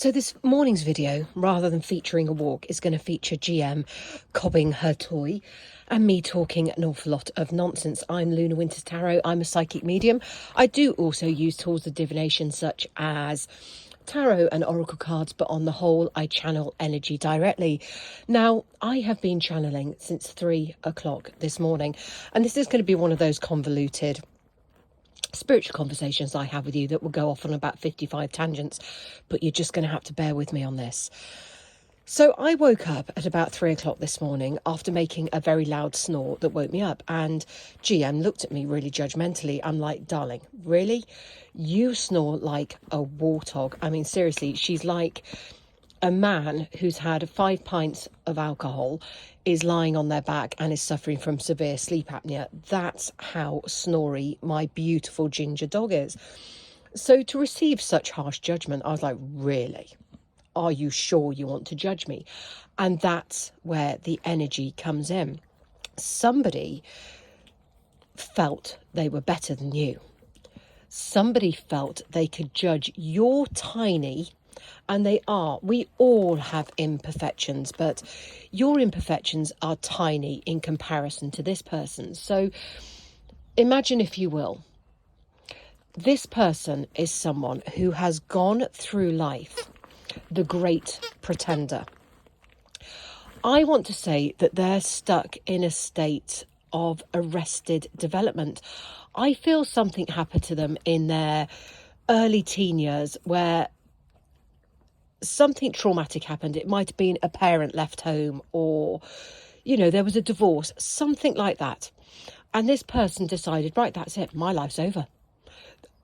So this morning's video, rather than featuring a walk, is going to feature GM cobbing her toy and me talking an awful lot of nonsense. I'm Luna Winters Tarot. I'm a psychic medium. I do also use tools of divination such as tarot and oracle cards, but on the whole, I channel energy directly. Now, I have been channeling since 3 o'clock this morning, and this is going to be one of those convoluted spiritual conversations I have with you that will go off on about 55 tangents, but you're just going to have to bear with me on this. So I woke up at about 3 o'clock this morning after making a very loud snore that woke me up, and GM looked at me really judgmentally. I'm like, darling, really? You snore like a warthog. I mean, seriously, she's like a man who's had 5 pints of alcohol, is lying on their back and is suffering from severe sleep apnea. That's how snory my beautiful ginger dog is. So to receive such harsh judgment, I was like, really? Are you sure you want to judge me? And that's where the energy comes in. Somebody felt they were better than you. Somebody felt they could judge your tiny, and they are. We all have imperfections, but your imperfections are tiny in comparison to this person's. So imagine, if you will, this person is someone who has gone through life, the great pretender. I want to say that they're stuck in a state of arrested development. I feel something happened to them in their early teen years where something traumatic happened. It might have been a parent left home, or, you know, there was a divorce, something like that. And this person decided, right, that's it. My life's over.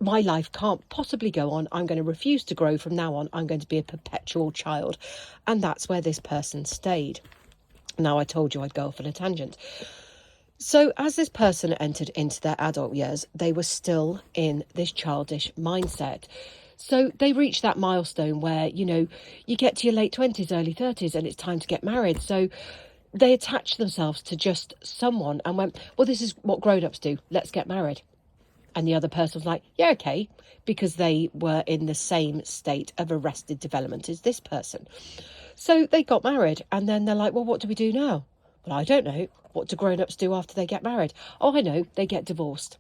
My life can't possibly go on. I'm going to refuse to grow from now on. I'm going to be a perpetual child. And that's where this person stayed. Now, I told you I'd go off on a tangent. So as this person entered into their adult years, they were still in this childish mindset. So they reached that milestone where, you know, you get to your late 20s, early 30s, and it's time to get married. So they attached themselves to just someone and went, well, this is what grown-ups do. Let's get married. And the other person was like, yeah, okay, because they were in the same state of arrested development as this person. So they got married, and then they're like, well, what do we do now? Well, I don't know. What do grown-ups do after they get married? Oh, I know, they get divorced,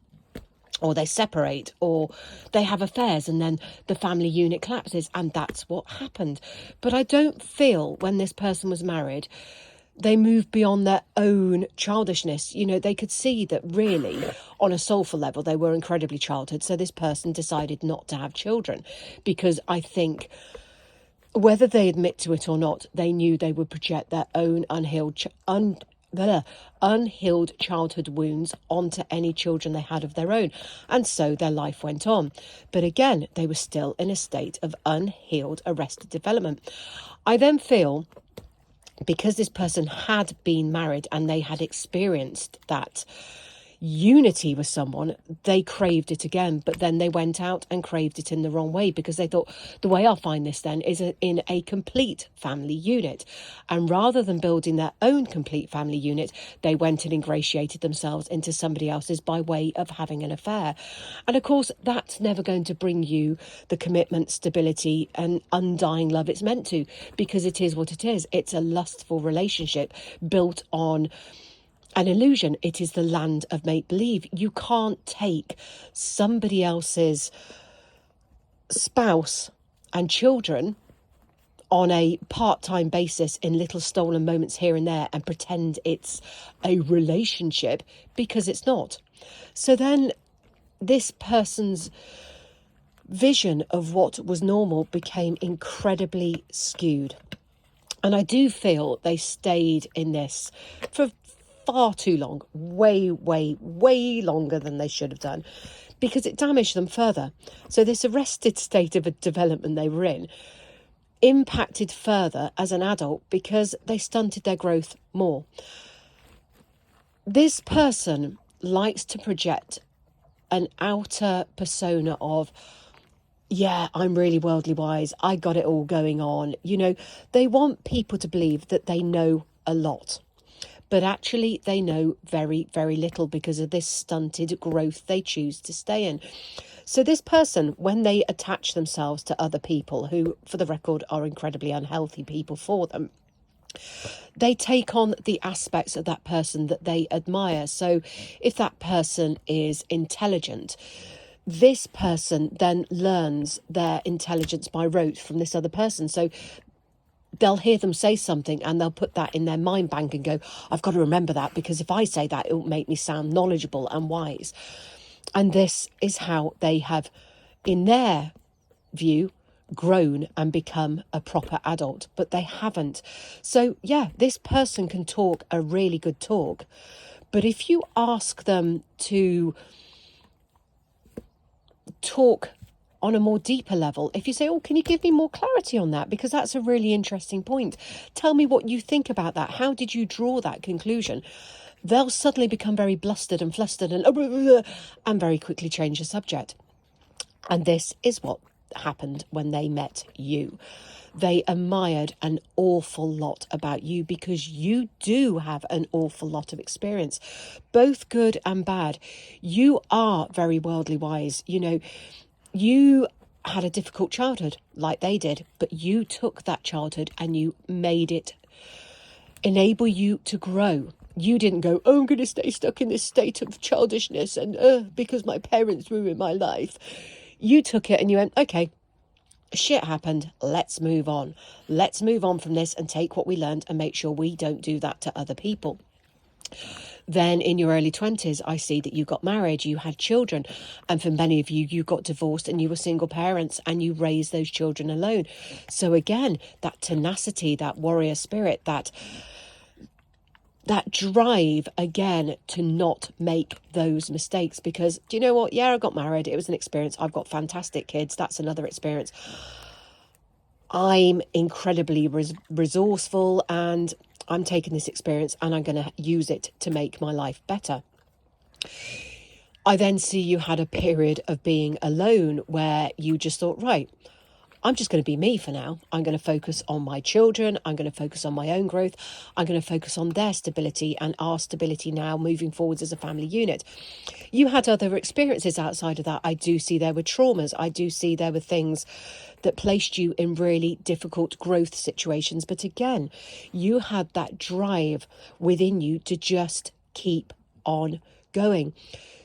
or they separate, or they have affairs, and then the family unit collapses, and that's what happened. But I don't feel when this person was married, they moved beyond their own childishness. You know, they could see that really, on a soulful level, they were incredibly childhood. So this person decided not to have children, because I think, whether they admit to it or not, they knew they would project their own unhealed childhood wounds onto any children they had of their own. And so their life went on. But again, they were still in a state of unhealed, arrested development. I then feel, because this person had been married and they had experienced that unity with someone, they craved it again, but then they went out and craved it in the wrong way, because they thought, the way I'll find this then is in a complete family unit. And rather than building their own complete family unit, they went and ingratiated themselves into somebody else's by way of having an affair. And of course, that's never going to bring you the commitment, stability and undying love it's meant to, because it is what it is. It's a lustful relationship built on an illusion. It is the land of make-believe. You can't take somebody else's spouse and children on a part-time basis in little stolen moments here and there and pretend it's a relationship, because it's not. So then this person's vision of what was normal became incredibly skewed. And I do feel they stayed in this for far too long, way longer than they should have done, because it damaged them further. So this arrested state of a development they were in impacted further as an adult, because they stunted their growth more. This person likes to project an outer persona of, yeah, I'm really worldly wise, I got it all going on. You know, they want people to believe that they know a lot. but actually they know very, very little because of this stunted growth they choose to stay in. So this person, when they attach themselves to other people who, for the record, are incredibly unhealthy people for them, they take on the aspects of that person that they admire. So if that person is intelligent, this person then learns their intelligence by rote from this other person. So they'll hear them say something and they'll put that in their mind bank and go, I've got to remember that, because if I say that, it will make me sound knowledgeable and wise. And this is how they have, in their view, grown and become a proper adult, but they haven't. So yeah, this person can talk a really good talk, but if you ask them to talk on a more deeper level, if you say, oh, can you give me more clarity on that, because that's a really interesting point, tell me what you think about that, how did you draw that conclusion, they'll suddenly become very blustered and flustered and very quickly change the subject. And this is what happened when they met you. They admired an awful lot about you because you do have an awful lot of experience, both good and bad. You are very worldly wise. You know, you had a difficult childhood like they did, but you took that childhood and you made it enable you to grow. You didn't go, oh, I'm going to stay stuck in this state of childishness and because my parents ruined my life. You took it and you went, okay, shit happened. Let's move on. Let's move on from this and take what we learned and make sure we don't do that to other people. Then in your early 20s, I see that you got married, you had children. And for many of you, you got divorced and you were single parents and you raised those children alone. So again, that tenacity, that warrior spirit, that drive again to not make those mistakes, because do you know what? Yeah, I got married. It was an experience. I've got fantastic kids. That's another experience. I'm incredibly resourceful and I'm taking this experience and I'm going to use it to make my life better. I then see you had a period of being alone where you just thought, right, I'm just going to be me for now. I'm going to focus on my children. I'm going to focus on my own growth. I'm going to focus on their stability and our stability now moving forwards as a family unit. You had other experiences outside of that. I do see there were traumas. I do see there were things that placed you in really difficult growth situations. But again, you had that drive within you to just keep on going.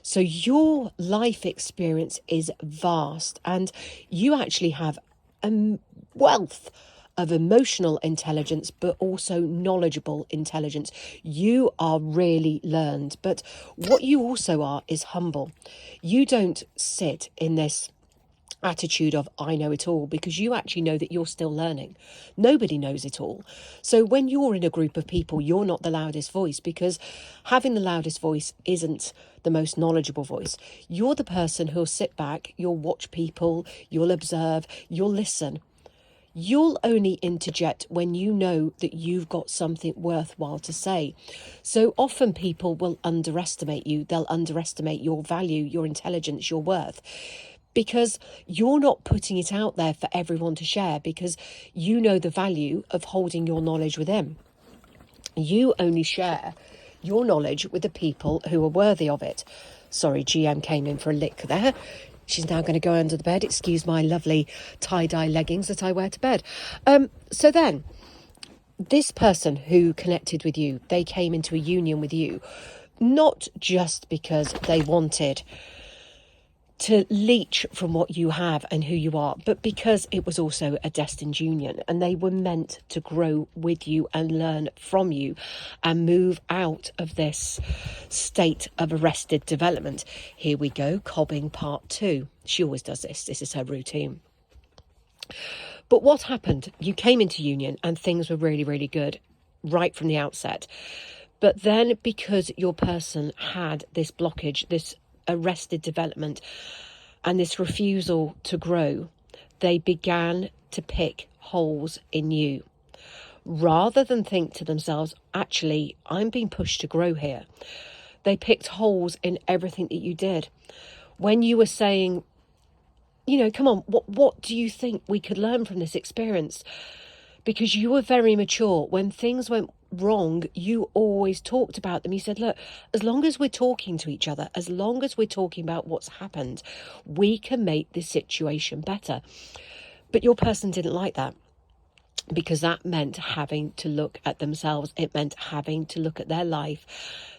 So your life experience is vast and you actually have a wealth of emotional intelligence, but also knowledgeable intelligence. You are really learned. But what you also are is humble. You don't sit in this attitude of I know it all, because you actually know that you're still learning. Nobody knows it all. So when you're in a group of people, you're not the loudest voice, because having the loudest voice isn't the most knowledgeable voice. You're the person who'll sit back, you'll watch people, you'll observe, you'll listen. You'll only interject when you know that you've got something worthwhile to say. So often people will underestimate you. They'll underestimate your value, your intelligence, your worth, because you're not putting it out there for everyone to share, because you know the value of holding your knowledge within. You only share your knowledge with the people who are worthy of it. Sorry, GM came in for a lick there. She's now going to go under the bed. Excuse my lovely tie-dye leggings that I wear to bed. So then, this person who connected with you, they came into a union with you, not just because they wanted to leech from what you have and who you are, but because it was also a destined union and they were meant to grow with you and learn from you and move out of this state of arrested development. Here we go, cobbing part 2. She always does this. This is her routine. But what happened? You came into union and things were really, really good right from the outset. But then because your person had this blockage, this arrested development and this refusal to grow, they began to pick holes in you rather than think to themselves, actually, I'm being pushed to grow here. They picked holes in everything that you did. When you were saying, you know, come on, what do you think we could learn from this experience? Because you were very mature. When things went wrong, you always talked about them. You said, look, as long as we're talking to each other, as long as we're talking about what's happened, we can make this situation better. But your person didn't like that, because that meant having to look at themselves. It meant having to look at their life,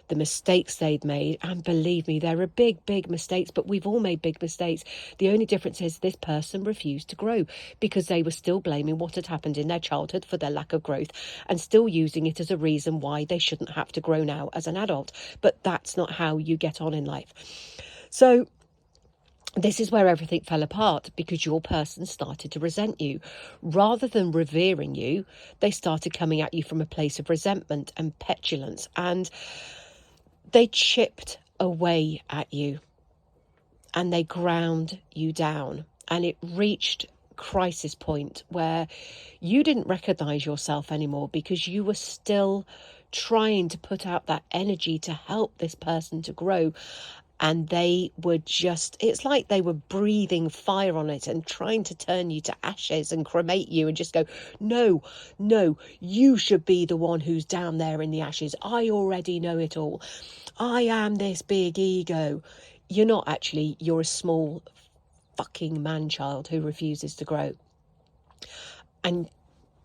the mistakes they'd made. And believe me, there are big, big mistakes, but we've all made big mistakes. The only difference is this person refused to grow, because they were still blaming what had happened in their childhood for their lack of growth, and still using it as a reason why they shouldn't have to grow now as an adult. But that's not how you get on in life. So this is where everything fell apart, because your person started to resent you. Rather than revering you, they started coming at you from a place of resentment and petulance, and they chipped away at you and they ground you down. And it reached crisis point where you didn't recognize yourself anymore, because you were still trying to put out that energy to help this person to grow. And they were just, it's like they were breathing fire on it and trying to turn you to ashes and cremate you and just go, no, you should be the one who's down there in the ashes. I already know it all. I am this big ego. You're not actually, you're a small fucking man-child who refuses to grow. And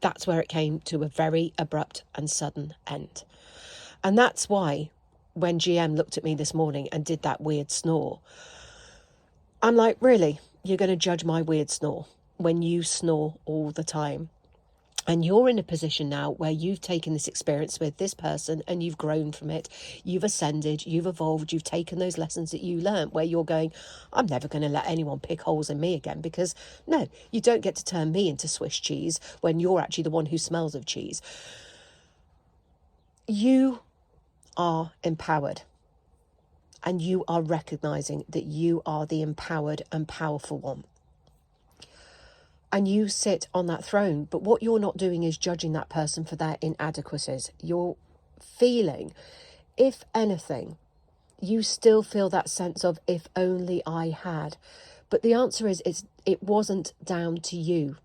that's where it came to a very abrupt and sudden end. And that's why when GM looked at me this morning and did that weird snore, I'm like, really? You're going to judge my weird snore when you snore all the time? And you're in a position now where you've taken this experience with this person and you've grown from it. You've ascended, you've evolved, you've taken those lessons that you learned, where you're going, I'm never going to let anyone pick holes in me again, because no, you don't get to turn me into Swiss cheese when you're actually the one who smells of cheese. You are empowered, and you are recognizing that you are the empowered and powerful one, and you sit on that throne. But what you're not doing is judging that person for their inadequacies. You're feeling, if anything, you still feel that sense of, if only I had. But the answer is, it wasn't down to you.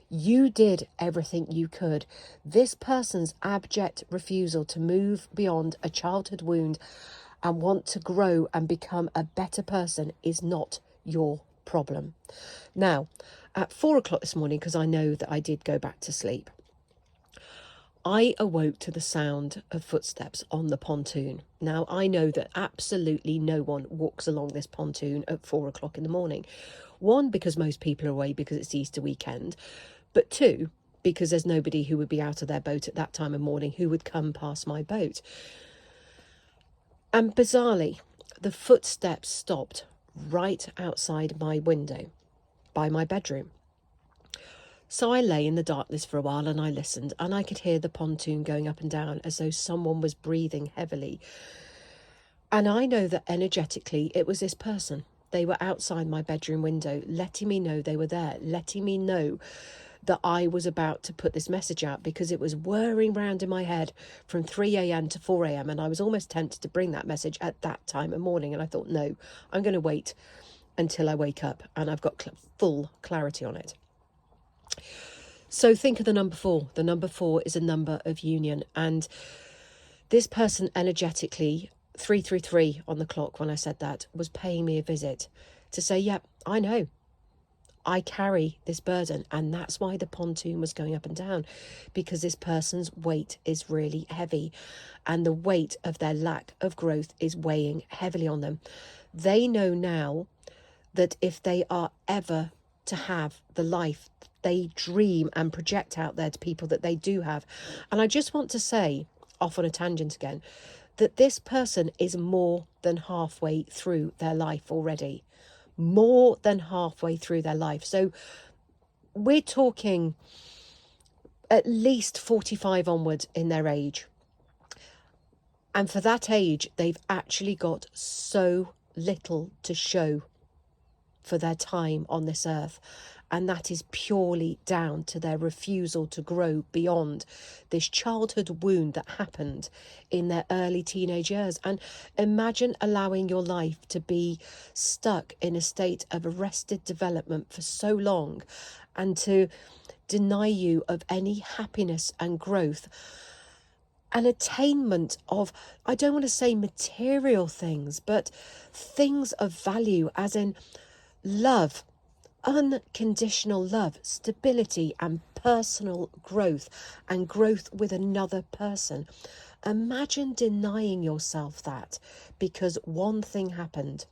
You did everything you could. This person's abject refusal to move beyond a childhood wound and want to grow and become a better person is not your problem. Now, at 4 o'clock this morning, because I know that I did go back to sleep, I awoke to the sound of footsteps on the pontoon. Now, I know that absolutely no one walks along this pontoon at 4 o'clock in the morning. One, because most people are away because it's Easter weekend. But two, because there's nobody who would be out of their boat at that time of morning who would come past my boat. And bizarrely, the footsteps stopped right outside my window by my bedroom. So I lay in the darkness for a while and I listened, and I could hear the pontoon going up and down as though someone was breathing heavily. And I know that energetically it was this person. They were outside my bedroom window, letting me know they were there, letting me know that I was about to put this message out, because it was whirring round in my head from 3 a.m. to 4 a.m. and I was almost tempted to bring that message at that time of morning. And I thought, no, I'm going to wait until I wake up and I've got full clarity on it. So think of the number 4. The number 4 is a number of union. And this person energetically, 333 on the clock when I said that, was paying me a visit to say, yep, I know. I carry this burden, and that's why the pontoon was going up and down, because this person's weight is really heavy, and the weight of their lack of growth is weighing heavily on them. They know now that if they are ever to have the life they dream and project out there to people that they do have, and I just want to say, off on a tangent again, that this person is more than halfway through their life already. More than halfway through their life. So we're talking at least 45 onwards in their age. And for that age, they've actually got so little to show for their time on this earth. And that is purely down to their refusal to grow beyond this childhood wound that happened in their early teenage years. And imagine allowing your life to be stuck in a state of arrested development for so long, and to deny you of any happiness and growth. an attainment of, I don't want to say material things, but things of value, as in love, unconditional love, stability and personal growth, and growth with another person. Imagine denying yourself that because one thing happened.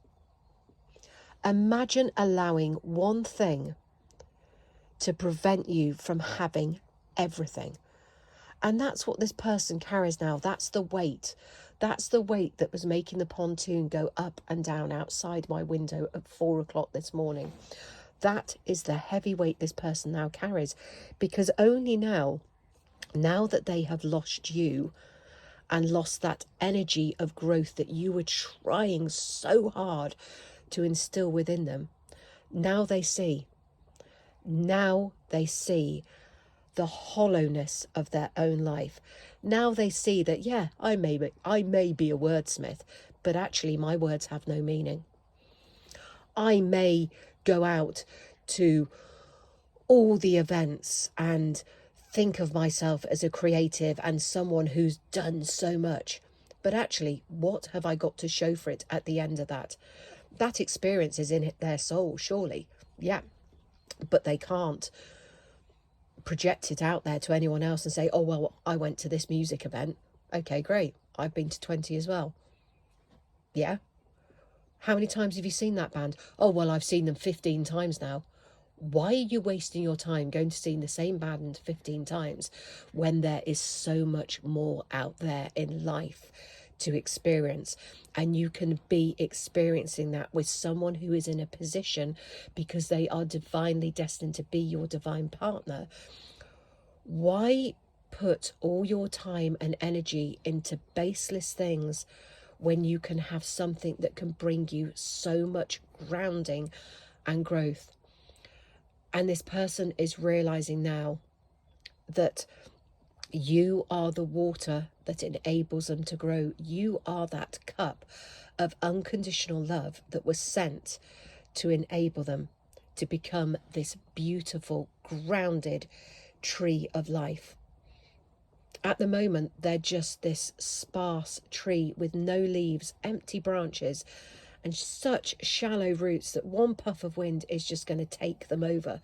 Imagine allowing one thing to prevent you from having everything. And that's what this person carries now. That's the weight. That's the weight that was making the pontoon go up and down outside my window at 4 o'clock this morning. That is the heavy weight this person now carries, because only now that they have lost you and lost that energy of growth that you were trying so hard to instill within them, now they see the hollowness of their own life. Now they see that, yeah, I may be a wordsmith, but actually my words have no meaning. I may go out to all the events and think of myself as a creative and someone who's done so much, but actually, what have I got to show for it at the end of that? That experience is in their soul, surely. Yeah, but they can't project it out there to anyone else and say, oh, well, I went to this music event. Okay, great. I've been to 20 as well. Yeah. How many times have you seen that band? Oh, well, I've seen them 15 times now. Why are you wasting your time going to see the same band 15 times when there is so much more out there in life to experience? And you can be experiencing that with someone who is in a position, because they are divinely destined to be your divine partner. Why put all your time and energy into baseless things when you can have something that can bring you so much grounding and growth? And this person is realizing now that you are the water that enables them to grow. You are that cup of unconditional love that was sent to enable them to become this beautiful, grounded tree of life. At the moment, they're just this sparse tree with no leaves, empty branches, and such shallow roots that one puff of wind is just going to take them over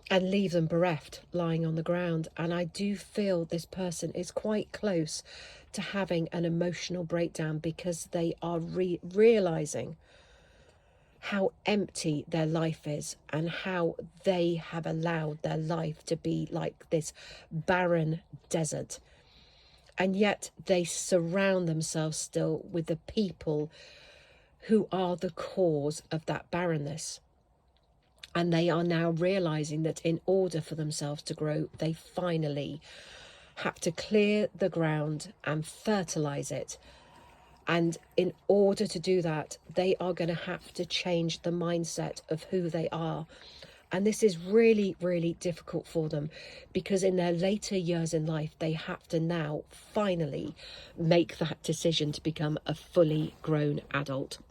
and leave them bereft, lying on the ground. And I do feel this person is quite close to having an emotional breakdown, because they are realizing how empty their life is and how they have allowed their life to be like this barren desert. And yet they surround themselves still with the people who are the cause of that barrenness. And they are now realizing that in order for themselves to grow, they finally have to clear the ground and fertilize it. And in order to do that, they are going to have to change the mindset of who they are. And this is really, really difficult for them, because in their later years in life, they have to now finally make that decision to become a fully grown adult.